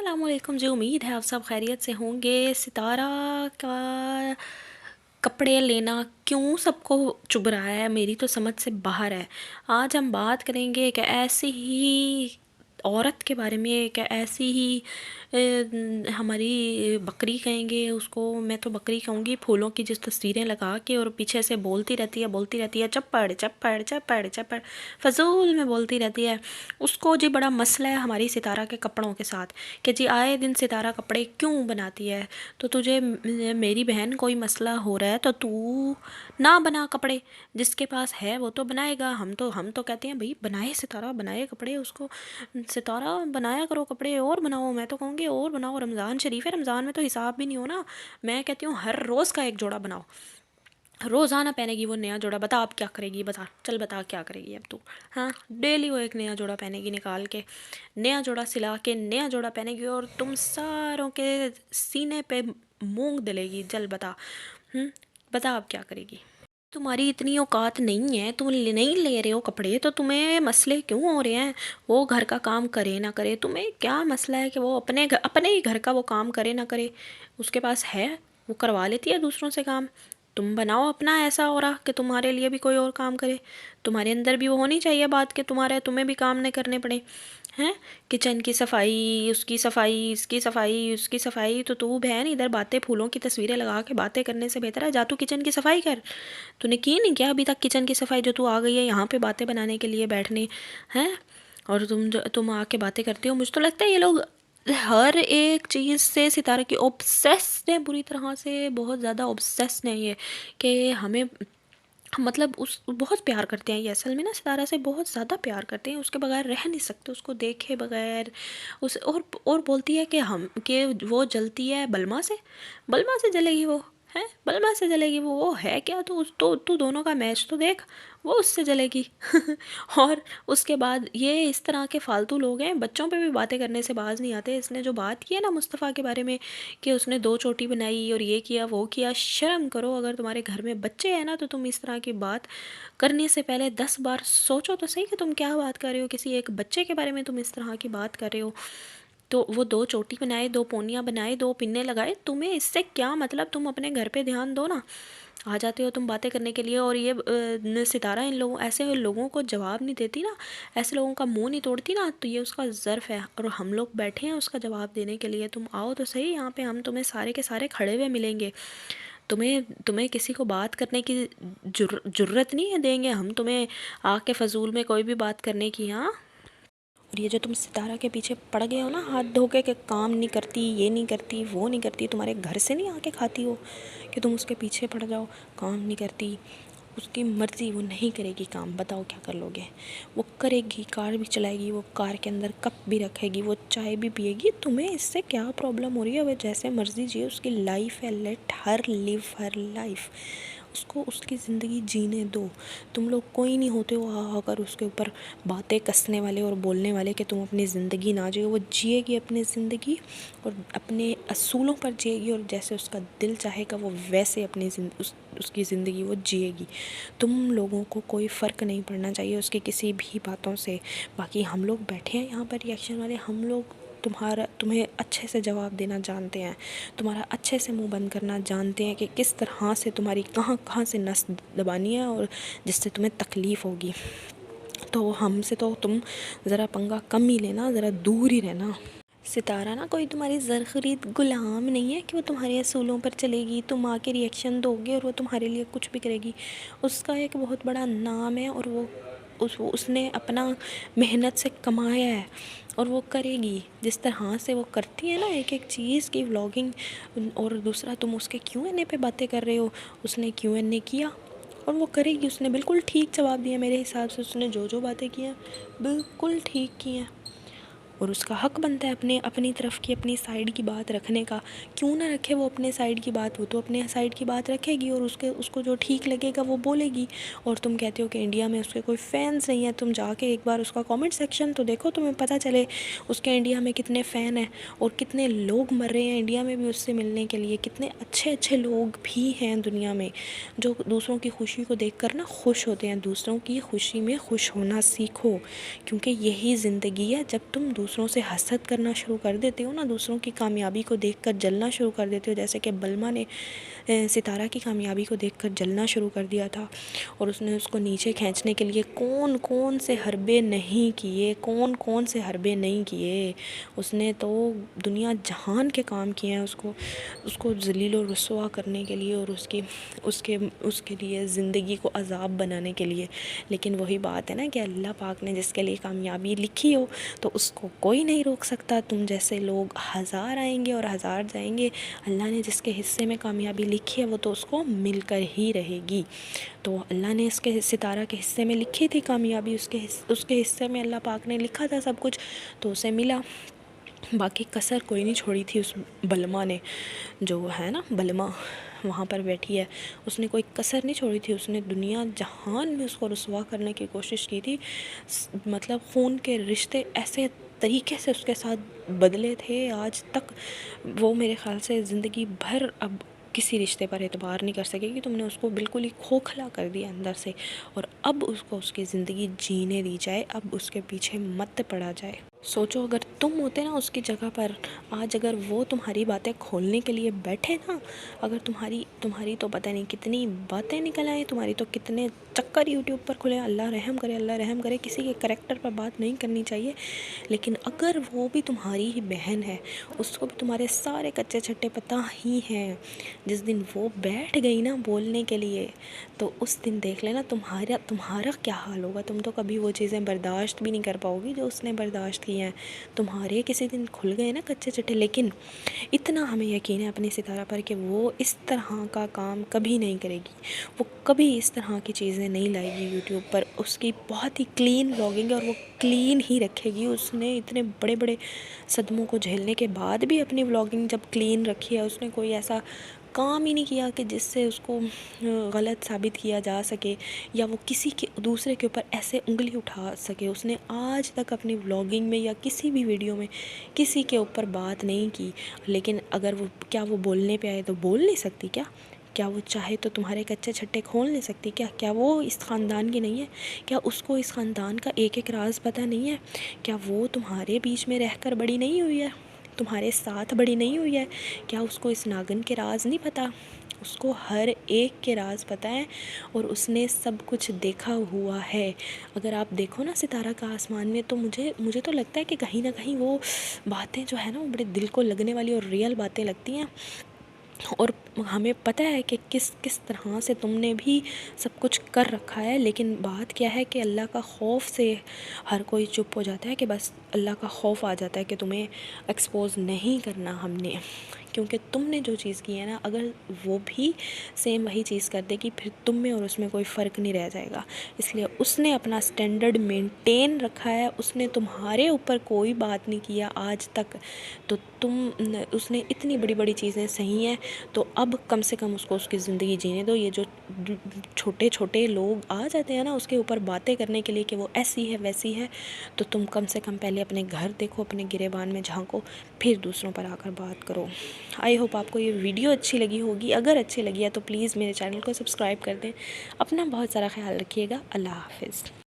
अस्सलामुअलैकुम जी। उम्मीद है आप सब खैरियत से होंगे। सितारा का कपड़े लेना क्यों सबको चुभ रहा है, मेरी तो समझ से बाहर है। आज हम बात करेंगे एक ऐसी ही औरत के बारे में, एक ऐसी ही हमारी बकरी कहेंगे उसको, मैं तो बकरी कहूँगी, फूलों की जिस तस्वीरें लगा के और पीछे से बोलती रहती है चप्पड़ चप्पड़ चप्पड़ चप्पड़, फजूल में बोलती रहती है। उसको जी बड़ा मसला है हमारी सितारा के कपड़ों के साथ कि जी आए दिन सितारा कपड़े क्यों बनाती है। तो तुझे मेरी बहन कोई मसला हो रहा है तो तू ना बना कपड़े, जिसके पास है वो तो बनाएगा। हम तो कहते हैं भाई बनाए, सितारा बनाए कपड़े, उसको सितारा बनाया करो कपड़े, और बनाओ। मैं तो कहूँगी और बनाओ, रमज़ान शरीफ है, रमज़ान में तो हिसाब भी नहीं हो ना। मैं कहती हूँ हर रोज़ का एक जोड़ा बनाओ, रोज़ाना पहनेगी वो नया जोड़ा। बता अब क्या करेगी, बता, चल बता क्या करेगी अब तू। हाँ, डेली वो एक नया जोड़ा पहनेगी, निकाल के नया जोड़ा सिला के नया जोड़ा पहनेगी और तुम सारों के सीने पे मूंग दलेगी। चल बता, बता अब क्या करेगी। तुम्हारी इतनी औकात नहीं है, तुम नहीं ले रहे हो कपड़े तो तुम्हें मसले क्यों हो रहे हैं। वो घर का काम करे ना करे, तुम्हें क्या मसला है कि वो अपने ही घर का वो काम करे ना करे। उसके पास है, वो करवा लेती है दूसरों से काम। तुम बनाओ अपना ऐसा हो रहा कि तुम्हारे लिए भी कोई और काम करे। तुम्हारे अंदर भी वो होनी चाहिए बात कि तुम्हें भी काम नहीं करने पड़े हैं। किचन की सफाई, उसकी सफाई, इसकी सफाई, उसकी सफाई। तो तू बहन इधर बातें, फूलों की तस्वीरें लगा के बातें करने से बेहतर है जा तू किचन की सफाई कर। तूने की नहीं क्या अभी तक किचन की सफाई, जो तू आ गई है यहाँ पे बातें बनाने के लिए बैठने हैं। और तुम आके बातें करती हो। मुझे तो लगता है ये लोग हर एक चीज़ से सितारे की ऑब्सेस्ड है, बुरी तरह से, बहुत ज़्यादा ऑब्सेस्ड है ये, कि हमें मतलब उस बहुत प्यार करते हैं ये। असल में ना सितारा से बहुत ज़्यादा प्यार करते हैं, उसके बगैर रह नहीं सकते, उसको देखे बगैर। उस और बोलती है कि वो जलती है बलमा से जलेगी वो, है बलमा से जलेगी वो है क्या। तो तू दोनों का मैच तो देख, वो उससे जलेगी। और उसके बाद ये इस तरह के फालतू लोग हैं, बच्चों पे भी बातें करने से बाज नहीं आते। इसने जो बात की है ना मुस्तफ़ा के बारे में कि उसने 2 चोटी बनाई और ये किया वो किया, शर्म करो। अगर तुम्हारे घर में बच्चे हैं ना तो तुम इस तरह की बात करने से पहले 10 बार सोचो तो सही कि तुम क्या बात कर रहे हो। किसी एक बच्चे के बारे में तुम इस तरह की बात कर रहे हो। तो वो 2 चोटी बनाए, 2 पोनियाँ बनाए, 2 पिन्ने लगाए, तुम्हें इससे क्या मतलब। तुम अपने घर पे ध्यान दो ना। आ जाते हो तुम बातें करने के लिए। और ये सितारा इन लोगों, ऐसे लोगों को जवाब नहीं देती ना, ऐसे लोगों का मुंह नहीं तोड़ती ना, तो ये उसका ज़र्फ़ है। और हम लोग बैठे हैं उसका जवाब देने के लिए। तुम आओ तो सही यहाँ पे, हम तुम्हें सारे के सारे खड़े हुए मिलेंगे। तुम्हें तुम्हें किसी को बात करने की जुर्रत नहीं है देंगे हम तुम्हें आके फ़जूल में कोई भी बात करने की। हाँ, और ये जो तुम सितारा के पीछे पड़ गए हो ना हाथ धो के काम नहीं करती, ये नहीं करती, वो नहीं करती, तुम्हारे घर से नहीं आके खाती हो कि तुम उसके पीछे पड़ जाओ। काम नहीं करती, उसकी मर्ज़ी, वो नहीं करेगी काम, बताओ क्या कर लोगे। वो करेगी, कार भी चलाएगी, वो कार के अंदर कप भी रखेगी, वो चाय भी पिएगी। तुम्हें इससे क्या प्रॉब्लम हो रही है। वो जैसे मर्ज़ी जिए, उसकी लाइफ है, लेट हर लिव हर लाइफ। उसको उसकी ज़िंदगी जीने दो। तुम लोग कोई नहीं होते हो आकर उसके ऊपर बातें कसने वाले और बोलने वाले कि तुम अपनी ज़िंदगी ना जियो। वो जिएगी अपनी ज़िंदगी और अपने असूलों पर जिएगी, और जैसे उसका दिल चाहेगा वो वैसे अपनी उसकी ज़िंदगी वो जिएगी। तुम लोगों को कोई फ़र्क नहीं पड़ना चाहिए उसकी किसी भी बातों से। बाकी हम लोग बैठे हैं यहाँ पर रिएक्शन वाले, हम लोग तुम्हें अच्छे से जवाब देना जानते हैं, तुम्हारा अच्छे से मुंह बंद करना जानते हैं कि किस तरह से तुम्हारी कहाँ कहाँ से नस दबानी है और जिससे तुम्हें तकलीफ़ होगी। तो हमसे तो तुम ज़रा पंगा कम ही लेना, ज़रा दूर ही रहना। सितारा ना कोई तुम्हारी ज़रख़रीद ग़ुलाम नहीं है कि वो तुम्हारे असूलों पर चलेगी, तुम आके रिएक्शन दोगे और वो तुम्हारे लिए कुछ भी करेगी। उसका एक बहुत बड़ा नाम है और वो उसने अपना मेहनत से कमाया है और वो करेगी जिस तरह से वो करती है ना एक एक चीज़ की व्लॉगिंग। और दूसरा, तुम उसके Q&A पे बातें कर रहे हो। उसने Q&A किया और वो करेगी। उसने बिल्कुल ठीक जवाब दिया मेरे हिसाब से। उसने जो बातें की हैं बिल्कुल ठीक की हैं और उसका हक बनता है अपनी तरफ की, अपनी साइड की बात रखने का। क्यों ना रखे वो अपने साइड की बात, वो तो अपने साइड की बात रखेगी और उसको जो ठीक लगेगा वो बोलेगी। और तुम कहते हो कि इंडिया में उसके कोई फ़ैन्स नहीं है। तुम जाके एक बार उसका कमेंट सेक्शन तो देखो, तुम्हें पता चले उसके इंडिया में कितने फ़ैन हैं और कितने लोग मर रहे हैं इंडिया में भी उससे मिलने के लिए। कितने अच्छे अच्छे लोग भी हैं दुनिया में जो दूसरों की खुशी को देख कर ना खुश होते हैं। दूसरों की खुशी में खुश होना सीखो, क्योंकि यही ज़िंदगी है। जब तुम दूसरों से हसद करना शुरू कर देते हो ना, दूसरों की कामयाबी को देखकर जलना शुरू कर देते हो, जैसे कि बलमा ने सितारा की कामयाबी को देखकर जलना शुरू कर दिया था और उसने उसको नीचे खींचने के लिए कौन कौन से हरबे नहीं किए, कौन कौन से हरबे नहीं किए। उसने तो दुनिया जहान के काम किए हैं उसको उसको ज़लील और रुसवा करने के लिए और उसके उसके लिए ज़िंदगी को अज़ाब बनाने के लिए। लेकिन वही बात है ना कि अल्लाह पाक ने जिसके लिए कामयाबी लिखी हो तो उसको कोई नहीं रोक सकता। तुम जैसे लोग हज़ार आएंगे और हज़ार जाएंगे, अल्लाह ने जिसके हिस्से में कामयाबी लिखी है वो तो उसको मिलकर ही रहेगी। तो अल्लाह ने इसके सितारा के हिस्से में लिखी थी कामयाबी, उसके हिस्से में अल्लाह पाक ने लिखा था सब कुछ, तो उसे मिला। बाकी कसर कोई नहीं छोड़ी थी उस बलमा ने, जो है ना बलमा वहाँ पर बैठी है, उसने कोई कसर नहीं छोड़ी थी। उसने दुनिया जहान में उसको रुसवा करने की कोशिश की थी। मतलब खून के रिश्ते ऐसे तरीके से उसके साथ बदले थे आज तक, वो मेरे ख़्याल से ज़िंदगी भर अब किसी रिश्ते पर एतबार नहीं कर सकेगी। तुमने उसको बिल्कुल ही खोखला कर दिया अंदर से, और अब उसको उसकी ज़िंदगी जीने दी जाए, अब उसके पीछे मत पड़ा जाए। सोचो अगर तुम होते ना उसकी जगह पर, आज अगर वो तुम्हारी बातें खोलने के लिए बैठे ना, अगर तुम्हारी तो पता नहीं कितनी बातें निकल आए, तुम्हारी तो कितने चक्कर यूट्यूब पर खुले। अल्लाह रहम करे, अल्लाह रहम करे। किसी के करैक्टर पर बात नहीं करनी चाहिए, लेकिन अगर वो भी तुम्हारी ही बहन है, उसको भी तुम्हारे सारे कच्चे छट्टे पता ही हैं, जिस दिन वो बैठ गई ना बोलने के लिए, तो उस दिन देख लेना तुम्हारा क्या हाल होगा। तुम तो कभी वो चीज़ें बर्दाश्त भी नहीं कर पाओगी जो उसने बर्दाश्त की हैं। तुम्हारे किसी दिन खुल गए ना कच्चे छट्टे। लेकिन इतना हमें यकीन है अपनी सितारा पर कि वो इस तरह का काम कभी नहीं करेगी, वो कभी इस तरह की चीज़ें नहीं लाएगी यूट्यूब पर। उसकी बहुत ही क्लीन व्लॉगिंग है और वो क्लीन ही रखेगी। उसने इतने बड़े बड़े सदमों को झेलने के बाद भी अपनी व्लॉगिंग जब क्लीन रखी है, उसने कोई ऐसा काम ही नहीं किया कि जिससे उसको गलत साबित किया जा सके या वो किसी के दूसरे के ऊपर ऐसे उंगली उठा सके। उसने आज तक अपनी व्लॉगिंग में या किसी भी वीडियो में किसी के ऊपर बात नहीं की। लेकिन अगर वो क्या वो बोलने पे आए तो बोल नहीं सकती क्या? क्या वो चाहे तो तुम्हारे कच्चे छट्टे खोल नहीं सकती क्या? क्या वो इस ख़ानदान की नहीं है? क्या उसको इस ख़ानदान का एक एक राज पता नहीं है? क्या वो तुम्हारे बीच में रहकर बड़ी नहीं हुई है, तुम्हारे साथ बड़ी नहीं हुई है? क्या उसको इस नागिन के राज नहीं पता? उसको हर एक के राज पता है और उसने सब कुछ देखा हुआ है। अगर आप देखो ना सितारा का आसमान में, तो मुझे तो लगता है कि कहीं ना कहीं वो बातें जो है ना वो बड़े दिल को लगने वाली और रियल बातें लगती हैं। और हमें पता है कि किस किस तरह से तुमने भी सब कुछ कर रखा है। लेकिन बात क्या है कि अल्लाह का खौफ से हर कोई चुप हो जाता है, कि बस अल्लाह का खौफ आ जाता है कि तुम्हें एक्सपोज़ नहीं करना हमने, क्योंकि तुमने जो चीज़ की है ना, अगर वो भी सेम वही चीज़ कर देगी फिर तुम में और उसमें कोई फ़र्क नहीं रह जाएगा। इसलिए उसने अपना स्टैंडर्ड मेंटेन रखा है, उसने तुम्हारे ऊपर कोई बात नहीं किया आज तक। तो उसने इतनी बड़ी बड़ी चीज़ें सही हैं, तो अब कम से कम उसको उसकी ज़िंदगी जीने दो। ये जो छोटे छोटे लोग आ जाते हैं ना उसके ऊपर बातें करने के लिए कि वो ऐसी है वैसी है, तो तुम कम से कम पहले अपने घर देखो, अपने गिरेबान में झांको, फिर दूसरों पर आकर बात करो। आई होप आपको ये वीडियो अच्छी लगी होगी। अगर अच्छी लगी है तो प्लीज़ मेरे चैनल को सब्सक्राइब कर दें। अपना बहुत सारा ख्याल रखिएगा। अल्लाह हाफ़िज़।